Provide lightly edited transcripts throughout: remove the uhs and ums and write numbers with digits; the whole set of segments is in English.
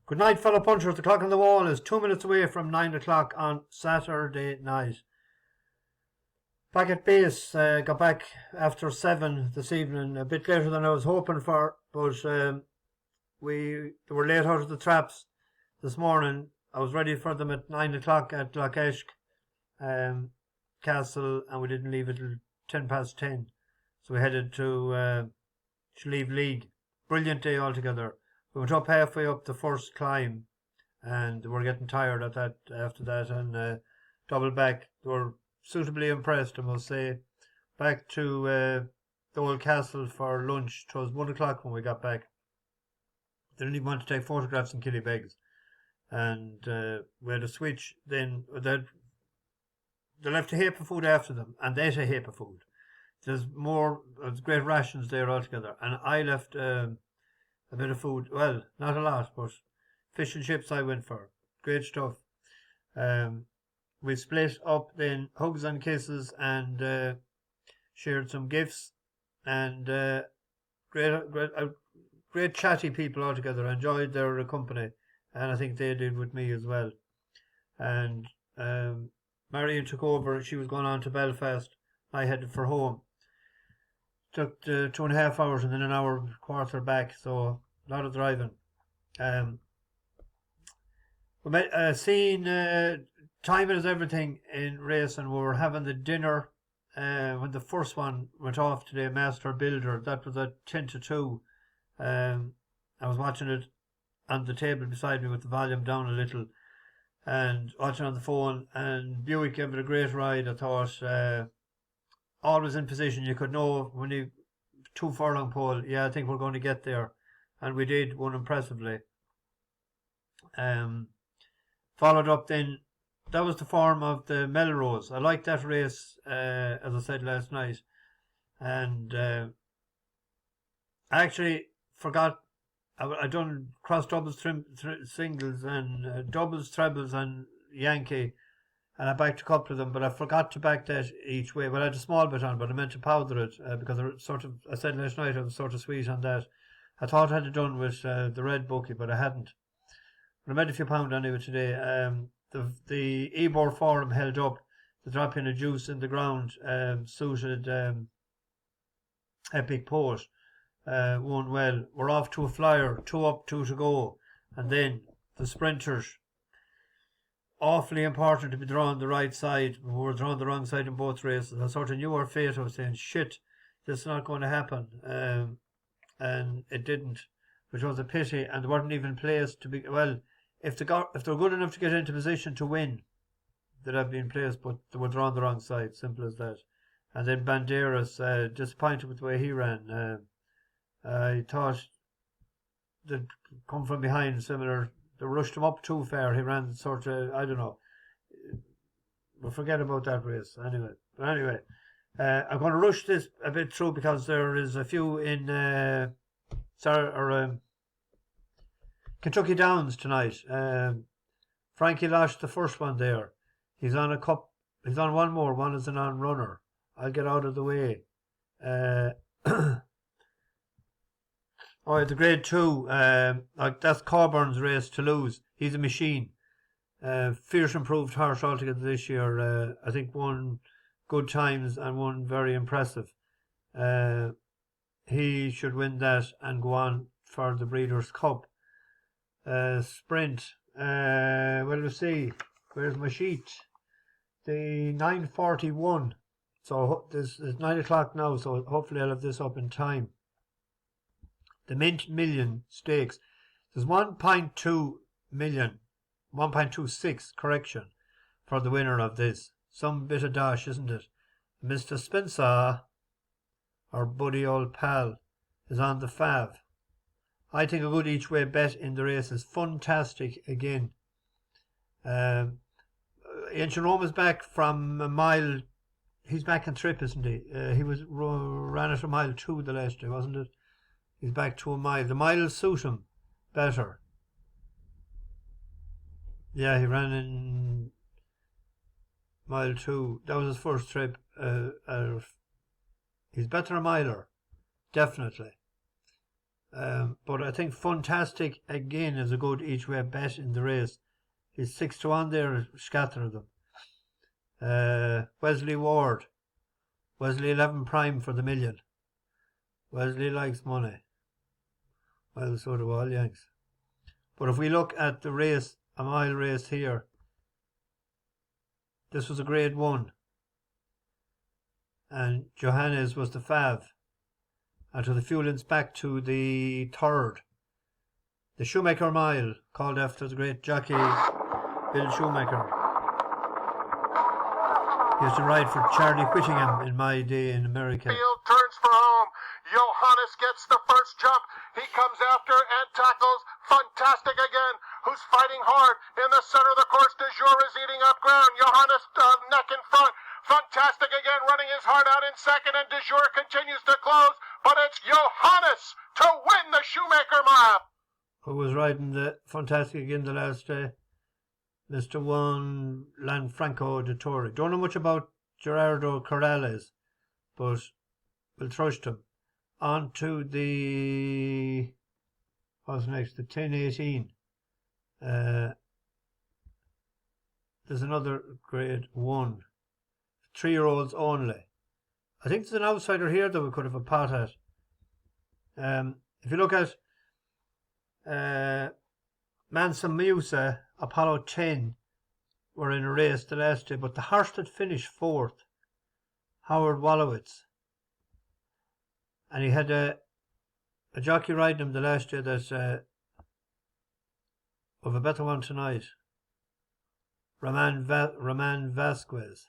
Good night, fellow punchers. The clock on the wall is 2 minutes away from 9 o'clock on Saturday night. Back at base, got back after 7 this evening, a bit later than I was hoping for, but they were late out of the traps this morning. I was ready for them at 9 o'clock at Lochesk Castle, and we didn't leave until 10 past 10. So we headed to Slieve League. Brilliant day altogether. We went up halfway up the first climb, and we were getting tired at that after that, and doubled back. They were suitably impressed, I must say. Back to the old castle for lunch. It was 1 o'clock when we got back. They didn't even want to take photographs in Killybegs, and we had a switch. Then they left a heap of food after them, and they ate a heap of food. There's great rations there altogether, and I left a bit of food. Well, not a lot, but fish and chips I went for. Great stuff. We split up then, hugs and kisses, and shared some gifts, and great chatty people altogether. I enjoyed their company, and I think they did with me as well. And Marion took over, and she was going on to Belfast. I headed for home. Took 2.5 hours and then an hour and a quarter back, so a lot of driving. Seeing timing is everything in racing. We were having the dinner when the first one went off today, Master Builder. That was at 10 to 2. I was watching it on the table beside me with the volume down a little and watching on the phone, and Buick gave it a great ride. I thought always in position. You could know when you 2 furlong pole, yeah, I think we're going to get there, and we did, won impressively. Followed up then, that was the form of the Melrose. I liked that race, as I said last night, and I actually forgot. I done cross doubles, singles, and doubles, trebles, and Yankee. And I backed a couple of them, but I forgot to back that each way. Well, I had a small bit on, but I meant to powder it because I said last night I was sort of sweet on that. I thought I had it done with the red bookie, but I hadn't. But I made a few pounds anyway today. The Ebor Forum held up. The drop in of juice in the ground suited Epic Poet. Won well. We're off to a flyer, 2 up, 2 to go. And then the sprinters. Awfully important to be drawn the right side. We were drawn the wrong side in both races. I sort of knew our fate. I was saying, shit, this is not going to happen. And it didn't, which was a pity. And they weren't even placed to be, well, if they were good enough to get into position to win, they'd have been placed, but they were drawn the wrong side. Simple as that. And then Banderas, disappointed with the way he ran. I thought they'd come from behind, similar. They rushed him up too far. He ran sort of, I don't know. We'll forget about that race anyway. But anyway, I'm going to rush this a bit through because there is a few in Kentucky Downs tonight. Frankie lost the first one there. He's on a cup. He's on one more. One is an on runner. I'll get out of the way. Oh, the grade 2, that's Cogburn's race to lose. He's a machine. Fierce improved horse altogether this year. I think won good times and won very impressive. He should win that and go on for the Breeders' Cup. Sprint. Well, we'll see. Where's my sheet? The 9:41. So this is 9 o'clock now, so hopefully I'll have this up in time. The Mint Million Stakes. There's 1.2 million, 1.26 correction for the winner of this. Some bit of dash, isn't it? Mr. Spencer, our buddy old pal, is on the fav. I think a good each way bet in the race is Funtastic again. Ancient Rome is back from a mile. He's back in trip, isn't he? He ran at a mile 2 the last day, wasn't it? He's back to a mile. The miles suit him better. Yeah, he ran in mile 2. That was his first trip. He's better a miler, definitely. But I think Funtastic again is a good each way bet in the race. He's 6-1 there, scatter them. Wesley Ward. Wesley 11 prime for the million. Wesley likes money. Well, so do all Yanks. But if we look at the race, a mile race here, this was a grade 1. And Johannes was the fav. And to the Fulans back to the third. The Shoemaker Mile, called after the great jockey Bill Shoemaker. He used to ride for Charlie Whittingham in my day in America. Field turns for home. Johannes gets the first jump. He comes after and tackles Funtastic again, who's fighting hard. In the center of the course, De Jour is eating up ground. Johannes neck in front. Funtastic again running his heart out in second, and De Jour continues to close. But it's Johannes to win the Shoemaker Mile. Who was riding the Funtastic again the last day? Mr. Juan Lanfranco de Torre. Don't know much about Gerardo Corrales, but we'll trust him. On to the... what's next? The 10-18. There's another grade 1. 3-year-olds only. I think there's an outsider here that we could have a pot at. If you look at Mansa Musa, Apollo 10 were in a race the last day, but the horse that finished 4th, Howard Wolowitz, and he had a jockey riding him the last year that's of a better one tonight, Roman Vasquez.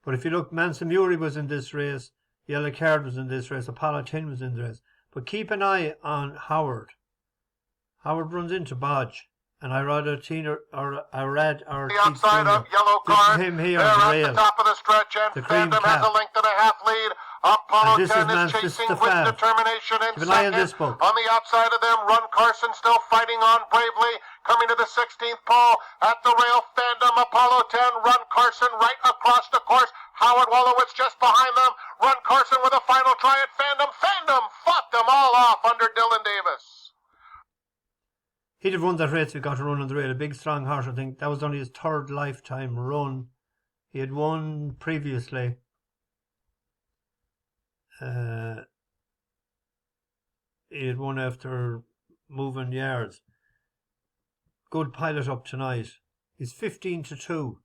But if you look, Mansa Muri was in this race, Yellow Card was in this race, Apollo 10 was in the race. But keep an eye on Howard. Howard runs into Bodge, and I read our the outside of Yellow Card. Him here they're on the at rail. the top of the stretch, and The cream Phantom has cap. a length and a half lead. Apollo 10 is chasing the with fab. determination in Keep an eye on second. this book. On the outside of them, Run Carson still fighting on bravely. Coming to the 16th pole at the rail, Phantom, Apollo 10, Run Carson right across the course. Howard Wolowitz just behind them. Run Carson with a final try at Phantom. Phantom fought them all off under Dylan Davis. He'd have run that race if he got a run on the rail. A big, strong horse, I think. That was only his 3rd lifetime run. He had won previously. He had won after moving yards. Good pilot up tonight. He's 15-2.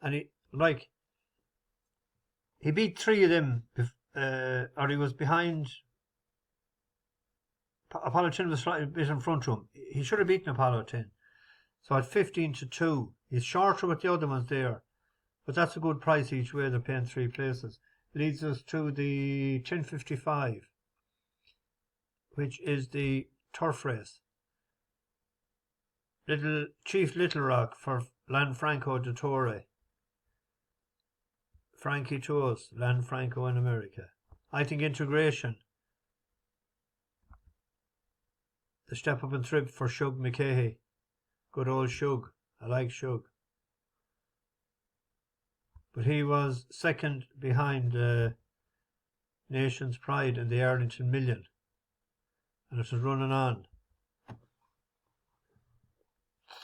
And he beat 3 of them, or he was behind. Apollo 10 was slightly bit in front of him. He should have beaten Apollo 10. So at 15-2, he's shorter with the other ones there. But that's a good price each way. They're paying 3 places. Leads us to the 10:55, which is the turf race. Chief Little Rock for Lanfranco de Torre. Frankie to us, Lanfranco in America. I think Intregration. The step up and trip for Shug McKay. Good old Shug. I like Shug. But he was second behind Nation's Pride in the Arlington Million. And it was running on.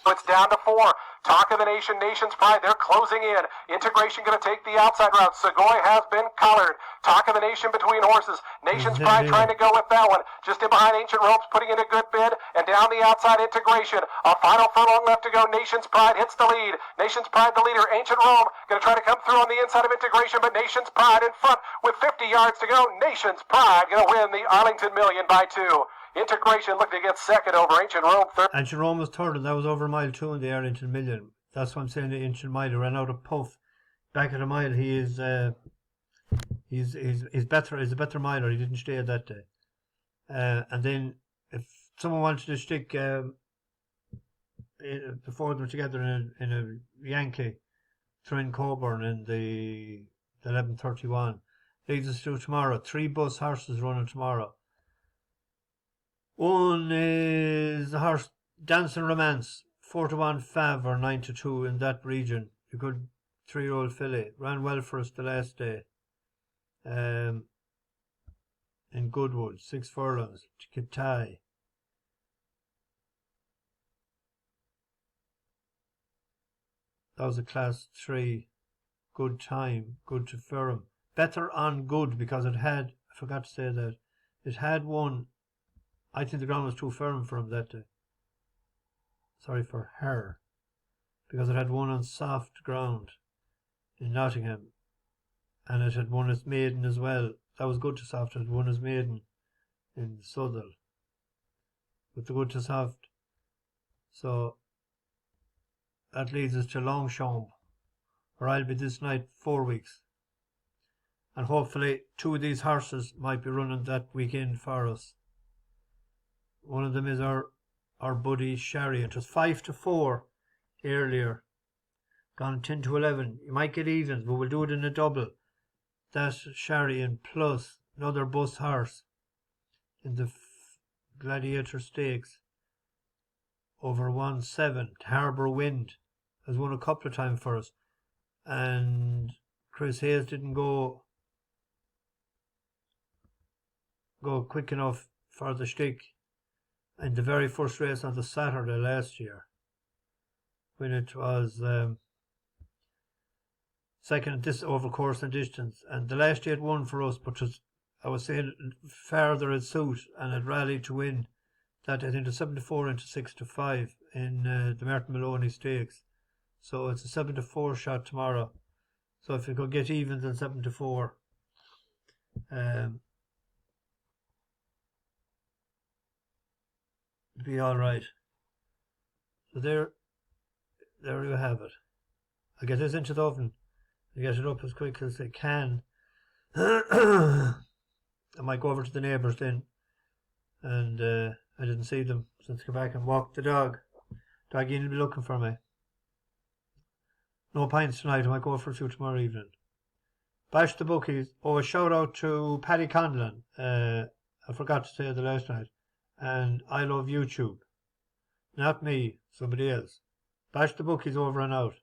It's down to 4. Talk of the Nation, Nation's Pride, they're closing in. Integration going to take the outside route. Segoy has been collared. Talk of the Nation between horses. Nation's Pride trying to go with that one. Just in behind Ancient Ropes, putting in a good bid. And down the outside, Integration. A final furlong left to go. Nation's Pride hits the lead. Nation's Pride the leader. Ancient Rome going to try to come through on the inside of Integration, but Nation's Pride in front with 50 yards to go. Nation's Pride going to win the Arlington Million by 2. Integration looking to get second over Ancient Rome. Ancient Rome was third, and that was over mile 2 in the Arlington Million. That's what I'm saying. The Ancient Mile ran out of puff. Back at a mile, he is he's better. He's a better miler. He didn't stay that day. And then if someone wanted to stick the 4 of them together in a Yankee, throw in Cogburn in the 11:31. Leads us to tomorrow. 3 bus horses running tomorrow. One is the horse Dancing Romance, 4-1 Fav or 9-2 in that region. A good 3-year-old filly. Ran well for us the last day. in Goodwood, 6 furlongs, Chikitai. That was a class 3, good time, good to firm. Better on good because it had, I forgot to say that, it had won, I think the ground was too firm for him that day. Sorry, for her. Because it had won on soft ground in Nottingham. And it had won its maiden as well. That was good to soft. It had won its maiden in Southall with the good to soft. So that leads us to Longchamp, where I'll be this night 4 weeks. And hopefully 2 of these horses might be running that weekend for us. One of them is our buddy Charyn. It was 5-4 earlier. Gone 10-11. You might get evens, but we'll do it in a double. That's Charyn plus another bus horse in the Gladiator Stakes over 1-7. Harbour Wind has won a couple of times for us, and Chris Hayes didn't go quick enough for the stick in the very first race on the Saturday last year, when it was second at this over course and distance, and the last year it won for us, but I was saying farther at suit, and it rallied to win that, I think, the 7-4 into 6-5 in the Martin Maloney Stakes. So it's a 7-4 shot tomorrow. So if you could get evens in 7-4, it'd be all right. So there you have it. I'll get this into the oven. I get it up as quick as I can. I might go over to the neighbours then, and I didn't see them since I came back and walked the dog. Doggy will be looking for me. No pints tonight. I might go for a few tomorrow evening. Bash the bookies. Oh, a shout out to Paddy Conlon. I forgot to say the last night. And I love YouTube. Not me, somebody else. Bash the bookies over and out.